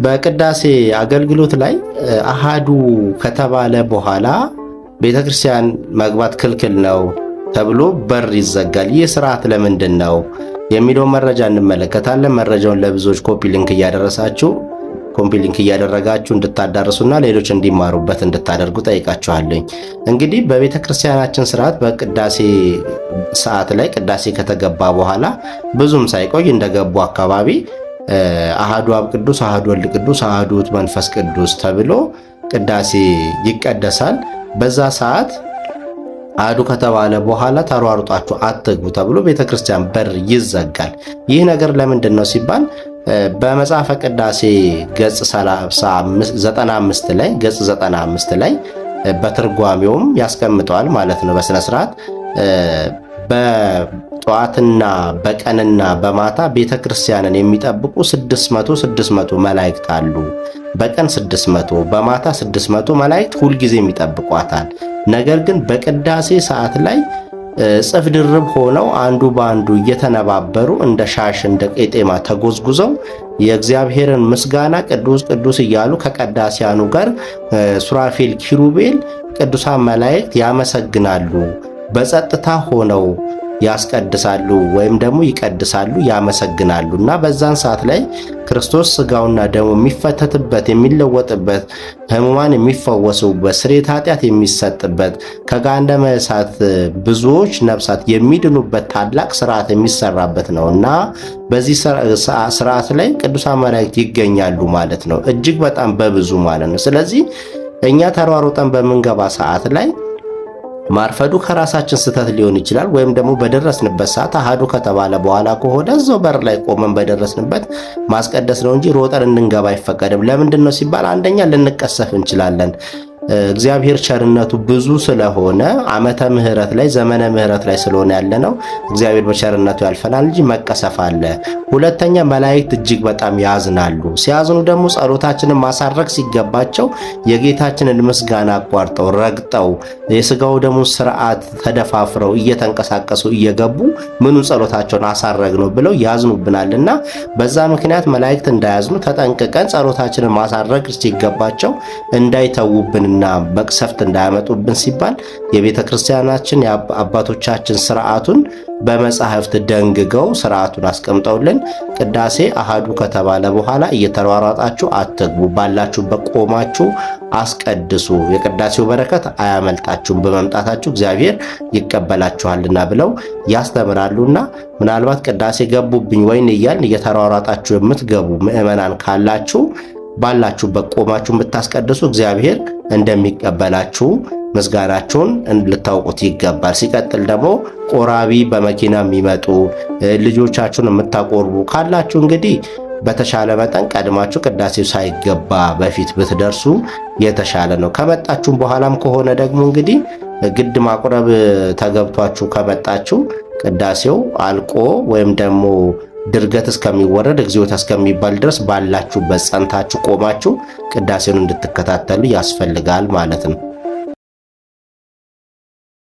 በቅዳሴ አገልግሎት ላይ አሃዱ ከተባለ በኋላ ቤተክርስቲያን መግባት ክልክል ነው ተብሎ በር ይዘጋል። ይህ ስርዓት ለምንድን ነው የሚለው መረጃ እንመለከታለን። መረጃውን ለብዙዎች ኮፒ ሊንክ እያደረጋችሁ እንድታዳርሱና ሌሎች እንዲማሩበት እንድታደርጉ ጠይቃችኋለሁ። እንግዲህ በቤተክርስቲያናችን ስርዓት በቅዳሴ ሰዓት ላይ ቅዳሴ ከተገባ በኋላ ብዙም ሳይቆይ እንደገቡ አካባቢ አሃዱ አብ ቅዱስ፣ አሃዱ ወልድ ቅዱስ፣ አሃዱ ውእቱ መንፈስ ቅዱስ ተብሎ ቅዳሴ ይቀደሳል። በዛ ሰዓት አሃዱ ከተባለ በኋላ ተሯሩጣችሁ አትግቡ ተብሎ ቤተክርስቲያን በር ይዘጋል። ይህ ነገር ለምንድን ነው ሲባል በመጽሐፈ ቅዳሴ ገጽ 95 ላይ በትርጓሜውም ያስቀምጠዋል ማለት ነው። በስነ ስርዓት በጠዋትና በቀንና በማታ ቤተክርስቲያንን የሚጠብቁ 600 መላእክት አሉ። በቀን 600 በማታ 600 መላእክት ሁልጊዜም ይጠብቋታል። ነገር ግን በቅዳሴ ሰዓት ላይ ጽፍ ድርብ ሆነው አንዱ በአንዱ እየተነባበሩ እንደ ሻሽ እንደ ቄጤማ ተጎዝጉዘው የእግዚአብሔርን ምስጋና ቅዱስ ቅዱስ እያሉ ከቀዳሲያኑ ጋር ሱራፌል፣ ኪሩቤል፣ ቅዱሳን መላእክት ያመሰግናሉ። በጸጥታ ሆነው ያስቀድሳሉ ወይም ደግሞ ይቀድሳሉ፣ ያመሰግናሉ። እና በዛን ሰዓት ላይ ክርስቶስ ስጋውና ደሙ የሚፈተትበት የሚለወጥበት፣ ሕሙማን የሚፈወሱበት፣ ስርየተ ኃጢአት የሚሰጥበት፣ ከገሃነመ እሳት ብዙዎች ነፍሳት የሚድኑበት ታላቅ ስርዓት የሚሰራበት ነው እና በዚህ ስርዓት ላይ ቅዱሳን መላእክት ይገኛሉ ማለት ነው። እጅግ በጣም በብዙ ማለት ነው። ስለዚህ እኛ ተሯሩጠን በምንገባ ሰዓት ላይ ማርፈዱ ከራሳችን ስተት ሊሆን ይችላል። ወይም ደግሞ በደረስንበት ሰዓት አሃዱ ከተባለ በኋላ ከሆነ እዛው በር ላይ ቆመን በደረስንበት ማስቀደስ ነው እንጂ ሮጠን እንድንገባ አይፈቀድም። ለምንድን ነው ሲባል አንደኛ ልንቀሰፍ እንችላለን። እግዚአብሔር ቸርነቱ ብዙ ስለሆነ ዓመተ ምህረት ላይ ዘመነ ምህረት ላይ ስለሆነ ያለነው እግዚአብሔር በቸርነቱ ያልፈናል እንጂ መቀሰፍ አለ። ሁለተኛ መላእክት እጅግ በጣም ያዝናሉ። ሲያዝኑ ደግሞ ጸሎታችንን ማሳረግ ሲገባቸው የጌታችንን ምስጋና አቋርጠው ረግጠው የስጋው ደግሞ ስርዓት ተደፋፍረው እየተንቀሳቀሱ እየገቡ ምኑ ጸሎታቸውን አሳረግ ነው ብለው ያዝኑብናልና በዛ ምክንያት መላእክት እንዳያዝኑ ተጠንቅቀን ጸሎታችንን ማሳረግ ሲገባቸው እንዳይተውብን እና መቅሰፍት እንዳያመጡብን ሲባል የቤተ ክርስቲያናችን የአባቶቻችን ስርዓቱን በመጻሕፍት ደንግገው ስርዓቱን አስቀምጠውልን ቅዳሴ አሃዱ ከተባለ በኋላ እየተሯሯጣችሁ አትግቡ፣ ባላችሁበት ቆማችሁ አስቀድሱ፣ የቅዳሴው በረከት አያመልጣችሁም፣ በመምጣታችሁ እግዚአብሔር ይቀበላችኋልና ብለው ያስተምራሉና ምናልባት ቅዳሴ ገቡብኝ ወይን እያልን እየተሯሯጣችሁ የምትገቡ ምእመናን ካላችሁ ባላችሁበት ቆማችሁ ብታስቀድሱ እግዚአብሔር እንደሚቀበላችሁ ምስጋናችሁን ልታውቁት ይገባል። ሲቀጥል ደግሞ ቆራቢ በመኪና የሚመጡ ልጆቻችሁን የምታቆርቡ ካላችሁ እንግዲህ በተሻለ መጠን ቀድማችሁ ቅዳሴው ሳይገባ በፊት ብትደርሱ የተሻለ ነው። ከመጣችሁም በኋላም ከሆነ ደግሞ እንግዲህ ግድ ማቁረብ ተገብቷችሁ ከመጣችሁ ቅዳሴው አልቆ ወይም ደግሞ ድርገት እስከሚወረድ እግዚኦታ እስከሚባል ድረስ ባላችሁበት ጸንታችሁ ቆማችሁ ቅዳሴውን እንድትከታተሉ ያስፈልጋል ማለት ነው።